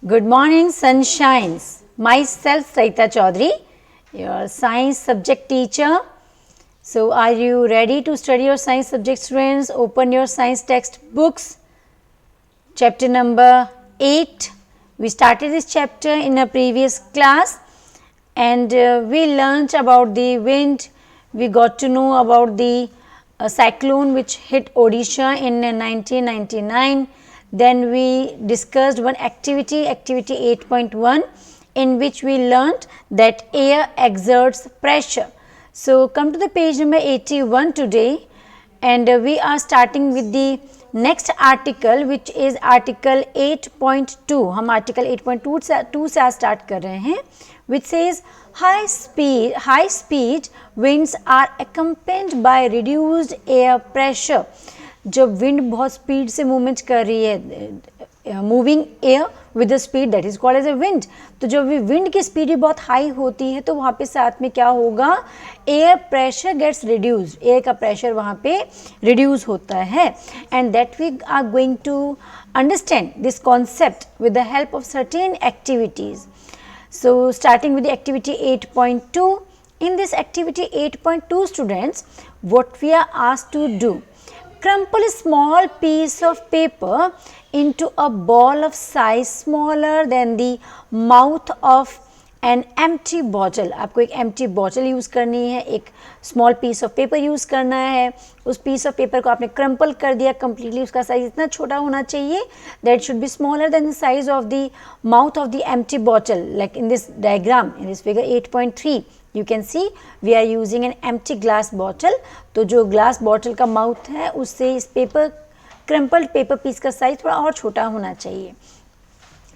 Good morning, sunshines. Myself, Saita Chaudhary, your science subject teacher. So, are you ready to study your science subject, students? Open your science textbooks. Chapter number 8. We started this chapter in a previous class and we learnt about the wind. We got to know about the cyclone which hit Odisha in 1999. Then we discussed one activity, activity 8.1, in which we learnt that air exerts pressure. So, come to the page number 81 today and we are starting with the next article which is article 8.2. हम article 8.2 से start कर रहे हैं, which says high speed winds are accompanied by reduced air pressure. जब wind बहुत speed से movement कर रही है, moving air with the speed, that is called as a wind. तो जब विंड की स्पीड भी बहुत हाई होती है तो वहाँ पे साथ में क्या होगा, air pressure gets reduced, air का प्रेशर वहाँ पे रिड्यूस होता है. And that we are going to understand this concept with the help of certain activities. So, starting with the activity 8.2. In this activity 8.2, students, what we are asked to do, crumple a small piece of paper into a ball of size smaller than the mouth of an empty bottle. आपको एक empty bottle use करनी है, एक small piece of paper use करना है. उस piece of paper को आपने crumple कर दिया completely, उसका size इतना छोटा होना चाहिए that should be smaller than the size of the mouth of the empty bottle, like in this diagram, in this figure 8.3. You can see we are using an empty glass bottle. तो जो glass bottle का mouth है उससे इस paper crumpled paper piece का size थोड़ा और छोटा होना चाहिए.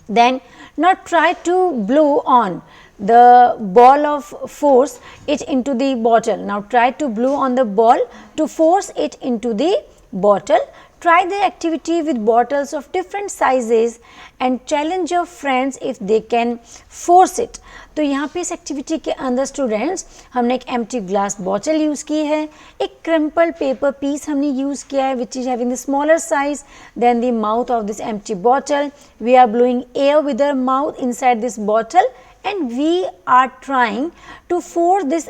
Then now try to blow on the ball of force it into the bottle. Now try to blow on the ball to force it into the bottle. Try the activity with bottles of different sizes and challenge your friends if they can force it. तो यहाँ पे इस activity के अंदर students हमने एक empty glass bottle use की है, एक क्रम्पल्ड पेपर पीस हमने यूज़ किया है which is having the smaller size than the mouth of this empty bottle. We are blowing air with our mouth inside this bottle and we are trying to force this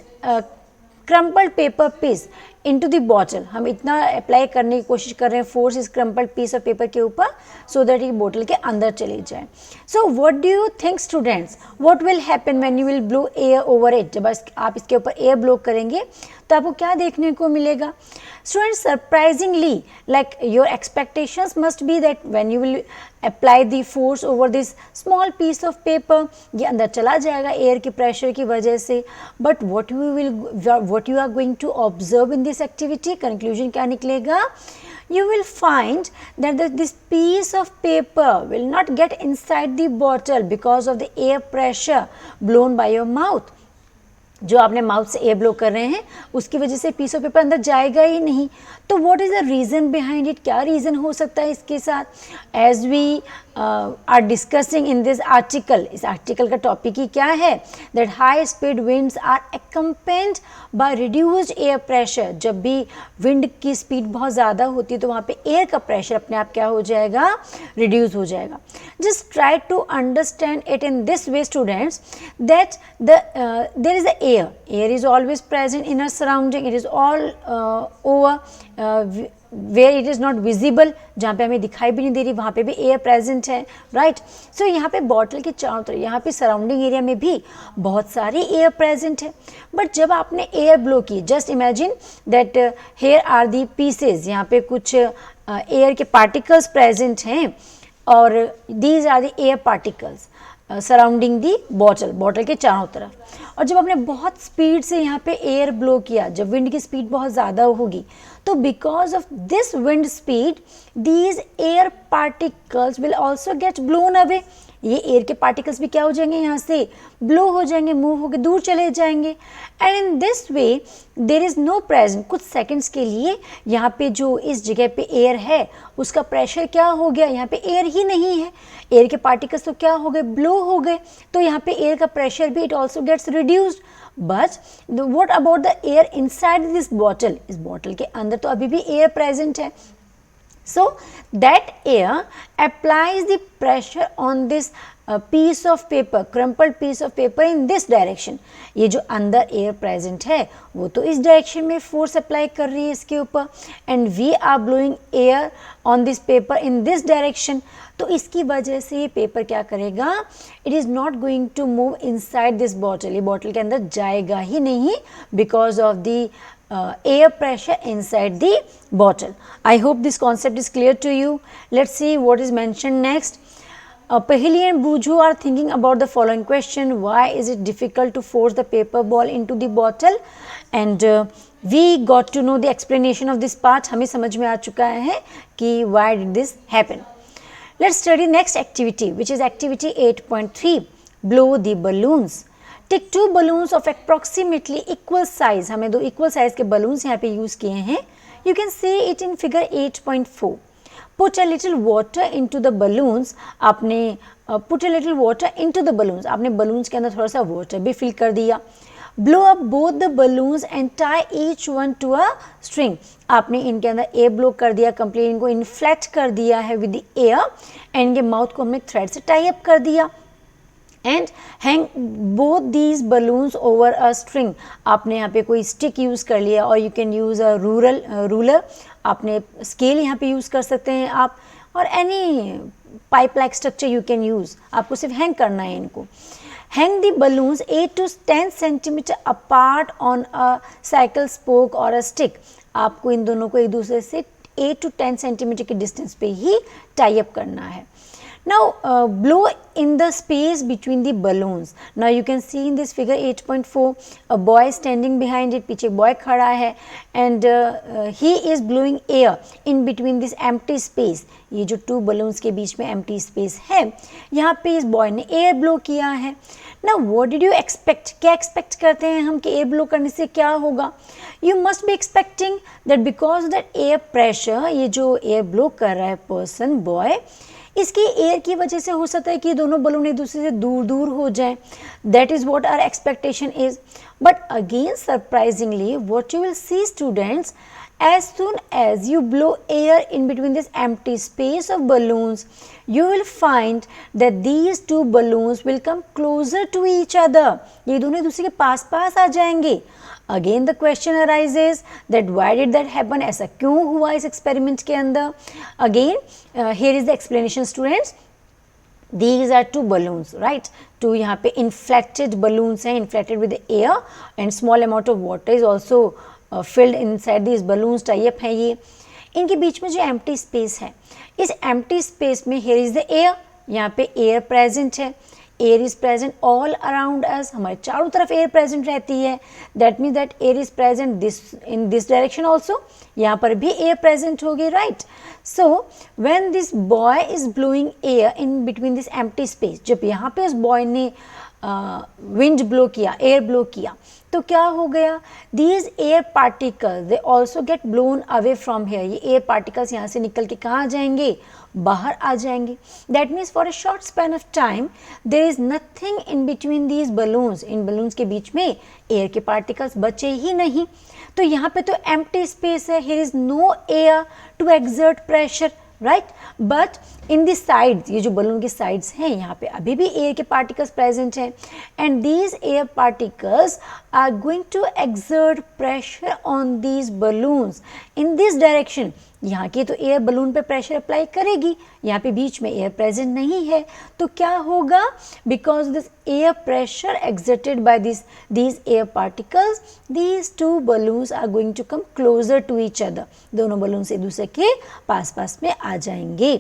crumpled paper piece into the bottle. हम इतना apply करने की कोशिश कर रहे हैं force इस crumpled piece of paper के ऊपर so that ये बोतल के अंदर चले जाए. So what do you think students, what will happen when you will blow air over it? जब आप इसके ऊपर air blow करेंगे तो आपको क्या देखने को मिलेगा? Students, surprisingly, like your expectations must be that when you will apply the force over this small piece of paper, ये अंदर चला जाएगा एयर के प्रेशर की वजह से. But what you are going to observe in this activity, conclusion क्या निकलेगा? You will find that this piece of paper will not get inside the bottle because of the air pressure blown by your mouth. जो आपने mouth से air blow कर रहे हैं उसकी वजह से पीस ऑफ पेपर अंदर जाएगा ही नहीं. तो what is the reason behind it, क्या रीज़न हो सकता है इसके साथ? As we are discussing in this article, इस आर्टिकल का टॉपिक ही क्या है, that high speed winds are accompanied by reduced air pressure. जब भी विंड की स्पीड बहुत ज़्यादा होती है तो वहाँ पे एयर का प्रेशर अपने आप क्या हो जाएगा, रिड्यूस हो जाएगा. Just try to understand it in this way students, that there is a air is always present in our surrounding, it is all over where it is not visible, जहाँ पे हमें दिखाई भी नहीं दे रही वहाँ पे भी एयर प्रेजेंट है, राइट. सो यहाँ पे बॉटल के चारों तरफ, यहाँ पे सराउंडिंग एरिया में भी बहुत सारी एयर प्रेजेंट है. बट जब आपने एयर ब्लो की, just imagine that here are the pieces, यहाँ पे कुछ एयर के पार्टिकल्स प्रेजेंट हैं और these are the air particles surrounding the bottle, bottle के चारों तरफ. और जब आपने बहुत स्पीड से यहाँ पे एयर ब्लो किया, जब विंड की स्पीड बहुत ज़्यादा होगी तो because of this wind speed these air particles will also get blown away. ये एयर के पार्टिकल्स भी क्या हो जाएंगे, यहाँ से ब्लो हो जाएंगे, मूव होकर दूर चले जाएंगे. And in this way there is no present, कुछ सेकंड्स के लिए यहाँ पे जो इस जगह पे एयर है उसका प्रेशर क्या हो गया, यहाँ पे एयर ही नहीं है, एयर के पार्टिकल्स तो क्या हो गए, ब्लो हो गए. तो यहाँ पे एयर का प्रेशर भी it also gets reduced. But what about the air inside this bottle, इस बॉटल के अंदर तो अभी भी एयर प्रेजेंट है. So that air applies the pressure on this piece of paper, crumpled piece of paper in this direction. ये जो अंदर एयर प्रेजेंट है वो तो इस डायरेक्शन में फोर्स अप्लाई कर रही है इसके ऊपर, and we are blowing air on this paper in this direction. तो इसकी वजह से ये पेपर क्या करेगा, it is not going to move inside this bottle, ये बॉटल के अंदर जाएगा ही नहीं because of the air pressure inside the bottle. I hope this concept is clear to you. Let's see what is mentioned next. Pahili and Buju are thinking about the following question: why is it difficult to force the paper ball into the bottle? And we got to know the explanation of this part. हमें समझ में आ चुका है कि why did this happen. Let's study next activity, which is activity 8.3. Blow the balloons. Take 2 balloons of approximately equal size. हमें 2 equal size के balloons यहाँ पे यूज़ किए हैं. You can see it in figure 8.4. Put a little water into the balloons. आपने put a little water into the balloons. आपने balloons के अंदर थोड़ा सा water भी fill कर दिया. Blow up both the balloons and tie each one to a string. आपने इनके अंदर air blow कर दिया, complete इनको inflate कर दिया है with the air, and इनके mouth को हमने thread से tie up कर दिया. And hang both these balloons over a string. आपने यहाँ पे कोई स्टिक यूज़ कर लिया, और you can use a ruler. आपने स्केल यहाँ पे यूज़ कर सकते हैं आप, और any pipe like structure you can use. आपको सिर्फ हैंग करना है इनको. Hang the balloons 8 to 10 centimetre apart on a cycle spoke और अ स्टिक. आपको इन दोनों को एक दूसरे से 8 to 10 सेंटीमीटर के डिस्टेंस पे ही टाई अप करना है. Now blow in the space between the balloons. Now you can see in this figure 8.4 a boy standing behind it. पीछे boy खड़ा है, and he is blowing air in between this empty space. ये जो 2 balloons के बीच में empty space है, यहाँ पे इस boy ने air blow किया है. Now what did you expect? क्या expect करते हैं हम कि air blow करने से क्या होगा? You must be expecting that because of that air pressure, ये जो air blow कर रहा है person boy, इसकी एयर की वजह से हो सकता है कि दोनों बलून एक दूसरे से दूर दूर हो जाएं. That is what our expectation is. But again surprisingly what you will see students, as soon as you blow air in between this empty space of balloons, you will find that these 2 balloons will come closer to each other. ये दोनों एक दूसरे के पास पास आ जाएंगे. Again the question arises that why did that happen? ऐसा क्यों हुआ इस एक्सपेरिमेंट के अंदर? Again here is the explanation students. These are 2 balloons, right? 2 यहाँ पे inflated balloons हैं, inflated with the air, and small amount of water is also filled inside these balloons. tie up है ये. इनके बीच में जो empty space है, इस empty space में here is the air. यहाँ पे air present है. air is present all around us. हमारे चारों तरफ air present रहती है. that means that air is present in this direction also. यहाँ पर भी air present होगी, right? so when this boy is blowing air in between this empty space, जब यहाँ पे उस boy ने wind blow किया, air blow किया, तो क्या हो गया, these air particles they also get blown away from here. ये air particles यहाँ से निकल के कहाँ जाएंगे, बाहर आ जाएंगे. That means for a short span of time there is nothing in between these balloons. In balloons के बीच में air के particles बचे ही नहीं. तो यहाँ पे तो empty space है, here is no air to exert pressure, right? But in the sides, ये जो बलून के sides हैं, यहाँ पे अभी भी air के particles present हैं, and these air particles are going to exert pressure on these balloons in this direction. यहाँ की तो एयर बलून पे प्रेशर अप्लाई करेगी, यहाँ पे बीच में एयर प्रेजेंट नहीं है, तो क्या होगा, because this air pressure exerted by these air particles, these 2 balloons are going to come closer to each other. दोनों बलून से एक दूसरे के पास पास में आ जाएंगे.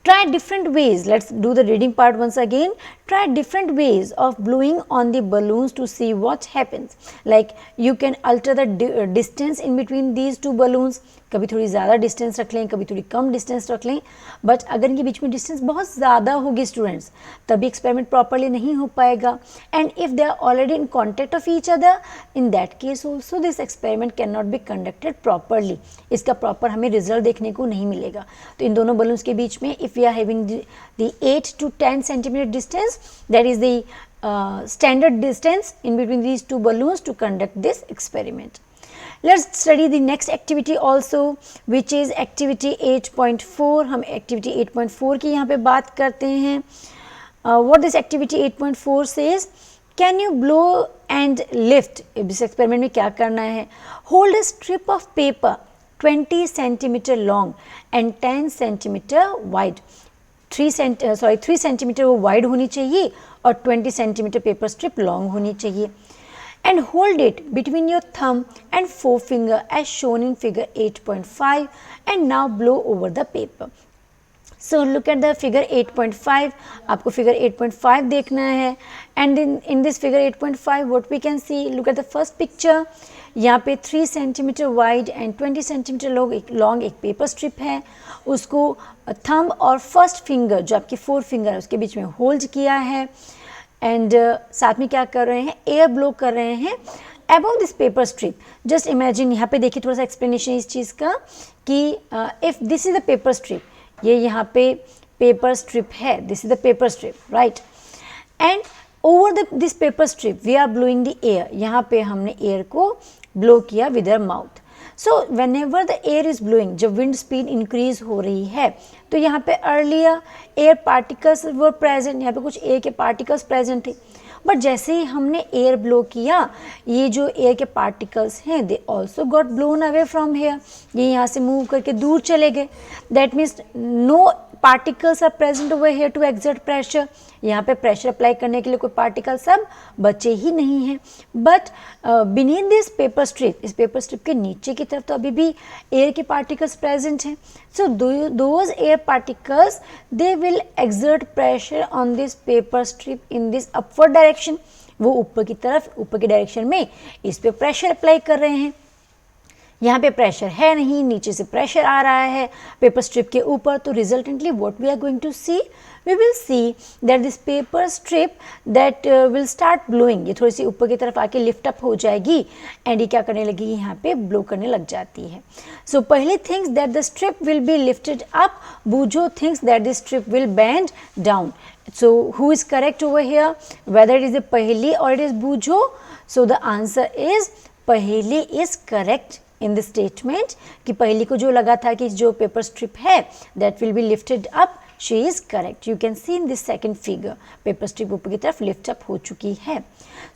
Try different ways. Let's do the reading part once again. Try different ways of blowing on the balloons to see what happens. Like you can alter the distance in between these 2 balloons. कभी थोड़ी ज़्यादा distance रख लें, कभी थोड़ी कम distance रख लें. But अगर इनके बीच में डिस्टेंस बहुत ज़्यादा होगी स्टूडेंट्स, तभी एक्सपेरिमेंट प्रॉपरली नहीं हो पाएगा. And if they are already in contact of each other, in that case also this experiment can not be conducted properly. इसका प्रॉपर हमें रिजल्ट देखने को नहीं मिलेगा. तो इन दोनों बलून्स के बीच में if we are having the 8 to 10 centimetre distance, that is the standard distance in between these 2 balloons to conduct this experiment. Let's study the next activity also, which is activity 8.4. हम activity 8.4 की यहाँ पे बात करते हैं. What this activity 8.4 says, can you blow and lift? इस experiment में क्या करना है? Hold a strip of paper 20 centimeter long and 10 centimeter wide. 3 centimeter वो wide होनी चाहिए और 20 centimeter paper strip long होनी चाहिए. And hold it between your thumb and forefinger as shown in figure 8.5 and now blow over the paper. So look at the figure 8.5. आपको figure 8.5 देखना है. And in this figure 8.5 what we can see, look at the first picture. यहाँ पे 3 centimeter wide and 20 centimeter long एक paper strip है. उसको thumb और first finger जो आपकी forefinger है उसके बीच में hold किया है. एंड साथ में क्या कर रहे हैं, एयर ब्लो कर रहे हैं above this paper strip. Just imagine, यहाँ पे देखिए थोड़ा सा एक्सप्लेनेशन इस चीज़ का कि if this is the paper strip, ये यहाँ पे पेपर स्ट्रिप है, this is the paper strip, right. And over this paper strip we are blowing the air. यहाँ पे हमने एयर को ब्लो किया with our mouth. So whenever the air is blowing, जब विंड स्पीड इंक्रीज हो रही है तो यहाँ पे earlier air particles were present, यहाँ पे कुछ एयर के पार्टिकल्स प्रेजेंट थे. बट जैसे ही हमने एयर ब्लो किया, ये जो एयर के पार्टिकल्स हैं they also got blown away from here. ये यहाँ से मूव करके दूर चले गए. That means no particles are present over here to exert pressure. यहाँ पे प्रेशर अप्लाई करने के लिए कोई पार्टिकल सब बचे ही नहीं हैं. But beneath this paper strip, इस पेपर स्ट्रिप के नीचे की तरफ तो अभी भी एयर के पार्टिकल्स प्रेजेंट हैं. So those air particles they will exert pressure on this paper strip in this upward direction. वो ऊपर की तरफ, ऊपर की डायरेक्शन में इस पे प्रेशर अप्लाई कर रहे हैं. यहाँ पे प्रेशर है नहीं, नीचे से प्रेशर आ रहा है पेपर स्ट्रिप के ऊपर. तो resultantly what we are going to see, we will see that this paper strip that will start blowing. ये थोड़ी सी ऊपर की तरफ आके लिफ्ट अप हो जाएगी एंड ये क्या करने लगेगी, यहाँ पे ब्लो करने लग जाती है. सो पहली things that the strip will be lifted up, बूझो things that the strip will bend down. So who is correct over here, whether it is the Paheli or it is Bujo? So the answer is Paheli is correct in this statement कि पहली को जो लगा था कि जो paper strip है that will be lifted up, she is correct. You can see in this second figure paper strip ऊपर की तरफ लिफ्ट अप हो चुकी है.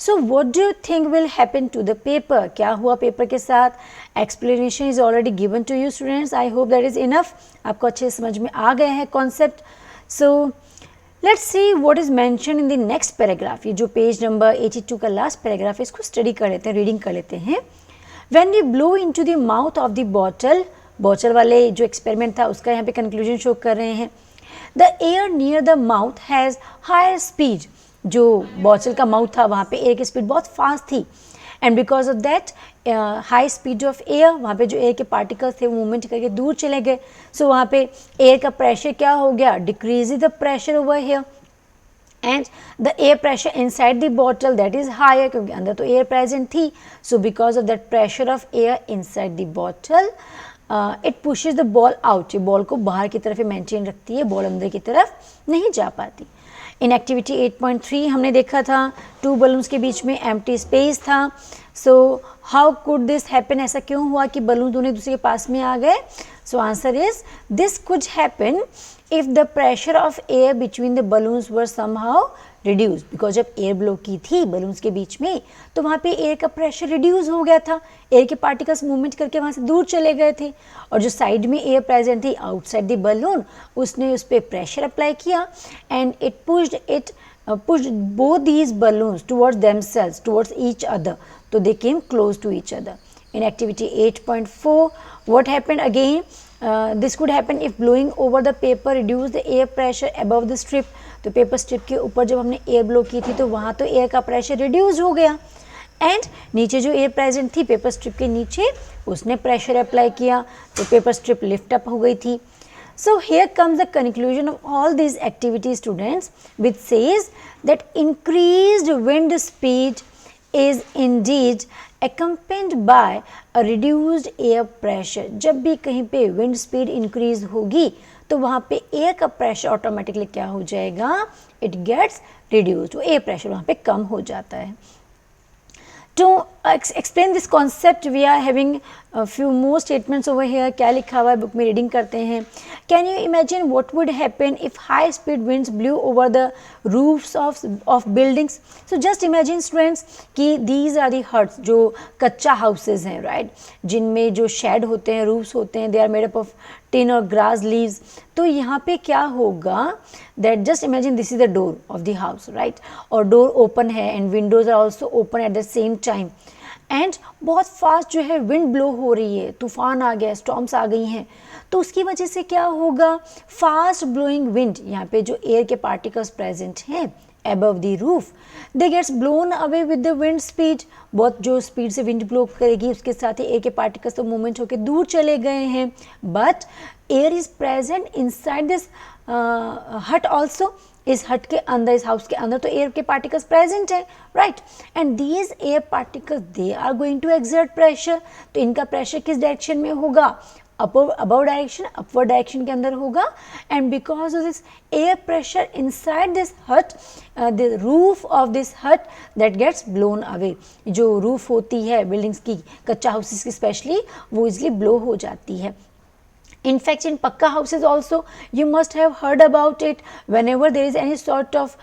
So what do you think will happen to the paper? क्या हुआ paper के साथ? Explanation is already given to you students. I hope that is enough. आपको अच्छे समझ में आ गए हैं concept. So let's see what is mention in the next paragraph. ये जो पेज नंबर 82 का लास्ट पैराग्राफ है इसको स्टडी कर लेते हैं, रीडिंग कर लेते हैं. When we blow into the mouth of the bottle, bottle वाले जो एक्सपेरिमेंट था उसका यहाँ पे कंक्लूजन शो कर रहे हैं. The air near the mouth has higher speed. जो बॉटल का माउथ था वहाँ पे एयर की स्पीड बहुत फास्ट थी and because of that high speed of air, वहाँ पे जो एयर के पार्टिकल्स थे वो मूवमेंट करके दूर चले गए. सो वहाँ पे एयर का प्रेशर क्या हो गया, decrease the pressure over here and the air pressure inside the bottle that is higher, क्योंकि अंदर तो एयर प्रेजेंट थी. So because of that pressure of air inside the bottle it pushes the ball out. ये ball को बाहर की तरफ maintain रखती है, बॉल अंदर की तरफ नहीं जा पाती. इन एक्टिविटी 8.3 हमने देखा था 2 बलून्स के बीच में एम्प्टी स्पेस था. So how could this happen, ऐसा क्यों हुआ कि बलून दोनों एक दूसरे के पास में आ गए? So answer is this could happen if the pressure of air between the balloons were somehow reduce. Because जब एयर ब्लो की थी बलून्स के बीच में तो वहाँ पे एयर का प्रेशर रिड्यूस हो गया था, एयर के पार्टिकल्स मूवमेंट करके वहाँ से दूर चले गए थे और जो साइड में एयर प्रेजेंट थी आउटसाइड द बलून उसने उस पर प्रेशर अप्लाई किया and it pushed both these balloons towards themselves, towards each other. So they came close to each other. In activity 8.4, what happened again? This could happen if blowing over the paper reduce the air pressure above the strip. तो paper strip के ऊपर जब हमने air blow की थी तो वहाँ तो एयर का प्रेशर रिड्यूस हो गया एंड नीचे जो एयर प्रेजेंट थी पेपर स्ट्रिप के नीचे उसने प्रेशर अप्लाई किया तो पेपर स्ट्रिप लिफ्ट अप हो गई थी. So here comes the conclusion of all these activities students, which says that increased wind speed is indeed accompanied by a reduced air pressure. जब भी कहीं पे wind speed increase होगी तो वहाँ पे air का pressure automatically क्या हो जाएगा, it gets reduced. वो air pressure वहाँ पे कम हो जाता है. To explain this concept, we are having a few more statements over here. क्या लिखा हुआ है बुक में, रीडिंग करते हैं. Can you imagine what would happen if high speed winds blew over the roofs of buildings? So just imagine students कि these are the huts, जो कच्चा houses हैं, right, जिनमें जो shed होते हैं, roofs होते हैं, they are made up of tin और grass leaves. तो यहाँ पे क्या होगा, that just imagine this is the door of the house, right, और door open है and windows are also open at the same time, and बहुत fast जो है विंड ब्लो हो रही है, तूफान आ गया, स्टॉर्म्स आ गई हैं. तो उसकी वजह से क्या होगा, फास्ट ब्लोइंग विंड, यहाँ पे जो एयर के पार्टिकल्स प्रेजेंट हैं above the roof, they gets blown away with the wind speed. बहुत जो स्पीड से विंड ब्लो करेगी उसके साथ ही एयर के पार्टिकल्स तो मूवमेंट होकर दूर चले गए हैं. But air is present inside this हट ऑल्सो. इस हट के अंदर, इस हाउस के अंदर तो एयर के पार्टिकल्स प्रेजेंट है, right, and these air particles they are going to exert pressure. तो इनका प्रेशर किस डायरेक्शन में होगा, अबव डायरेक्शन, अपवर्ड डायरेक्शन के अंदर होगा. And because of this air pressure inside this हट, द रूफ ऑफ दिस हट दैट गेट्स ब्लोन अवे. जो रूफ होती है बिल्डिंग्स की, कच्चा हाउसेस की स्पेशली, वो इजली ब्लो हो जाती है. In fact, in Pakka houses also, you must have heard about it. Whenever there is any sort of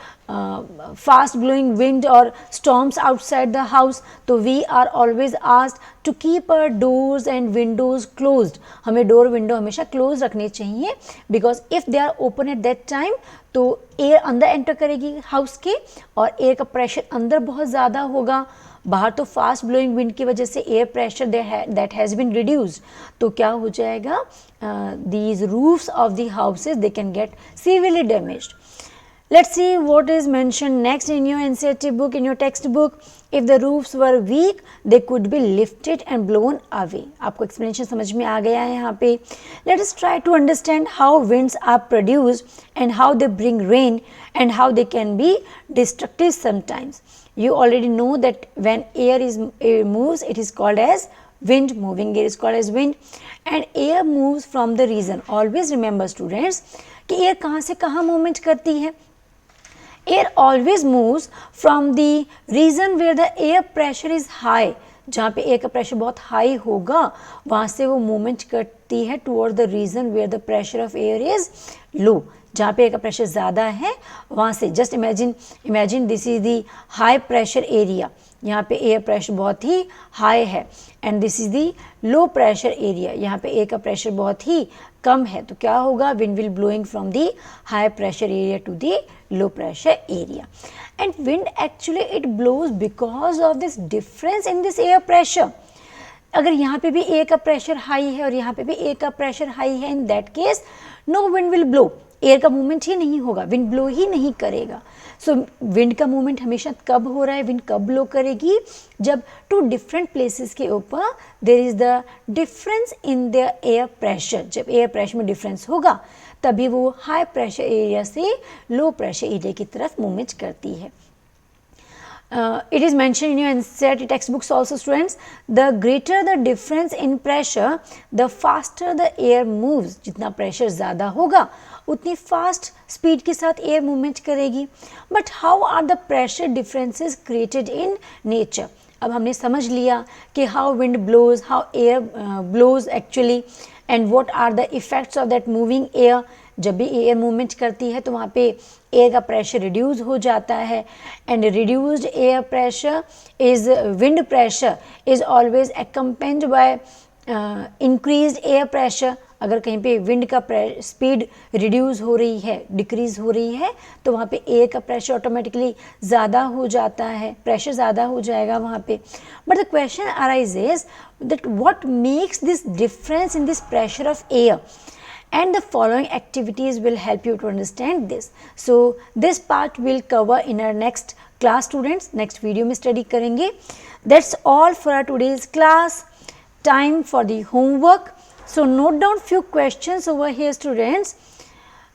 fast blowing wind or storms outside the house, so we are always asked to keep our doors and windows closed. हमें door window हमेशा close रखने चाहिए, because if they are open at that time, तो air अंदर enter करेगी house के, और air का pressure अंदर बहुत ज़्यादा होगा. बाहर तो फास्ट ब्लोइंग विंड की वजह से air pressure that has been reduced. तो क्या हो जाएगा, these roofs of the houses they can get severely damaged. Let's see what is mentioned next in your NCERT book, in your textbook. If the roofs were weak, they could be lifted and blown away. आपको explanation समझ में आ गया है यहाँ पे. Let us try to understand how winds are produced and how they bring rain and how they can be destructive sometimes. You already know that when air moves, it is called as wind. Moving air is called as wind, and air moves from the region. Always remember students कि air कहाँ से कहाँ movement करती है. Air always moves from the region where the air pressure is high. जहाँ पे air का pressure बहुत हाई होगा, वहाँ से वो मूवमेंट करती है toward the region where the pressure of air is low. जहाँ पे एयर का प्रेशर ज़्यादा है वहाँ से, just imagine this is the high pressure area. यहाँ पे एयर प्रेशर बहुत ही हाई है, and this is the low pressure area. यहाँ पे एयर का प्रेशर बहुत ही कम है. तो क्या होगा, wind will blowing from the high pressure area to the low pressure area. And wind actually it blows because of this difference in this air pressure. अगर यहाँ पे भी एयर का प्रेशर हाई है और यहाँ पे भी एयर का प्रेशर हाई है, in that case no wind will blow. Air का मूवमेंट ही नहीं होगा, विंड ब्लो ही नहीं करेगा. सो विंड का मूवमेंट हमेशा कब हो रहा है, विंड कब ब्लो करेगी, जब टू डिफरेंट प्लेसेस के ऊपर there is the difference in the air pressure. जब एयर प्रेशर में डिफरेंस होगा तभी वो हाई प्रेशर एरिया से लो प्रेशर एरिया की तरफ मूवमेंट करती है. It is mentioned in your NCERT textbooks also students, the greater the difference in pressure, the faster the air moves. जितना प्रेशर ज़्यादा होगा उतनी फास्ट स्पीड के साथ एयर मूवमेंट करेगी. But how are the pressure differences created in nature. अब हमने समझ लिया कि how wind blows, how air blows actually, and what are the effects of that moving air. जब भी एयर मूवमेंट करती है तो वहाँ पे एयर का प्रेशर रिड्यूस हो जाता है, and reduced air pressure is wind pressure is always accompanied by increased air pressure. अगर कहीं पे विंड का स्पीड रिड्यूस हो रही है, डिक्रीज हो रही है, तो वहाँ पे एयर का प्रेशर ऑटोमेटिकली ज़्यादा हो जाता है, प्रेशर ज़्यादा हो जाएगा वहाँ पे. But the question arises that what makes this difference in this pressure of air, and the following activities will help you to understand this. So this part will cover in our next class students. Next video में study करेंगे. That's all for our today's class. Time for the homework. So note down few questions over here students.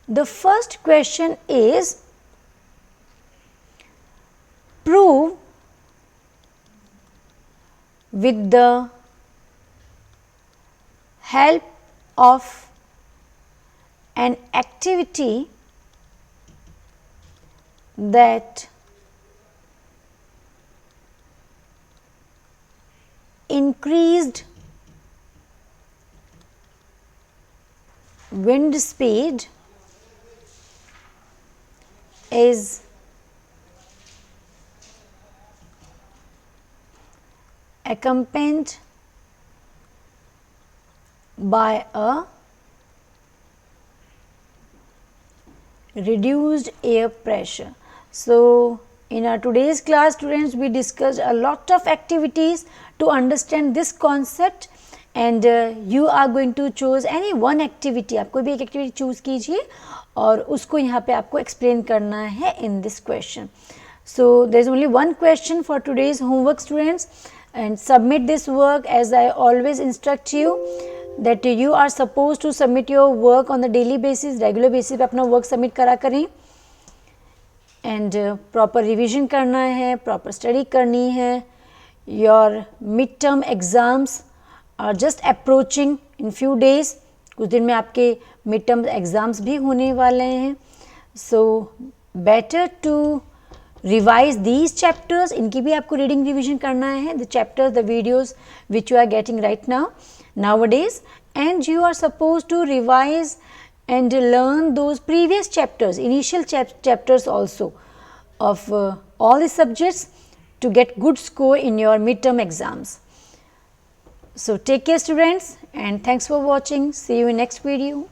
The first question is, prove with the help of an activity that increased wind speed is accompanied by a reduced air pressure. So, in our today's class students, we discussed a lot of activities to understand this concept, and you are going to choose any one activity. आप कोई भी एक activity choose कीजिए और उसको यहाँ पे आपको explain करना है in this question. So, there is only one question for today's homework students, and submit this work as I always instruct you that you are supposed to submit your work on the daily basis, regular basis पे अपना work submit करा करें, and proper revision करना है, proper study करनी है. Your midterm exams are just approaching in few days. कुछ दिन में आपके midterm exams भी होने वाले हैं. So better to revise these chapters. इनकी भी आपको reading revision करना है. The chapters, the videos which you are getting right now nowadays, and you are supposed to revise and learn those previous chapters, initial chapters also of all the subjects to get good score in your midterm exams. So take care students, and thanks for watching. See you in next video.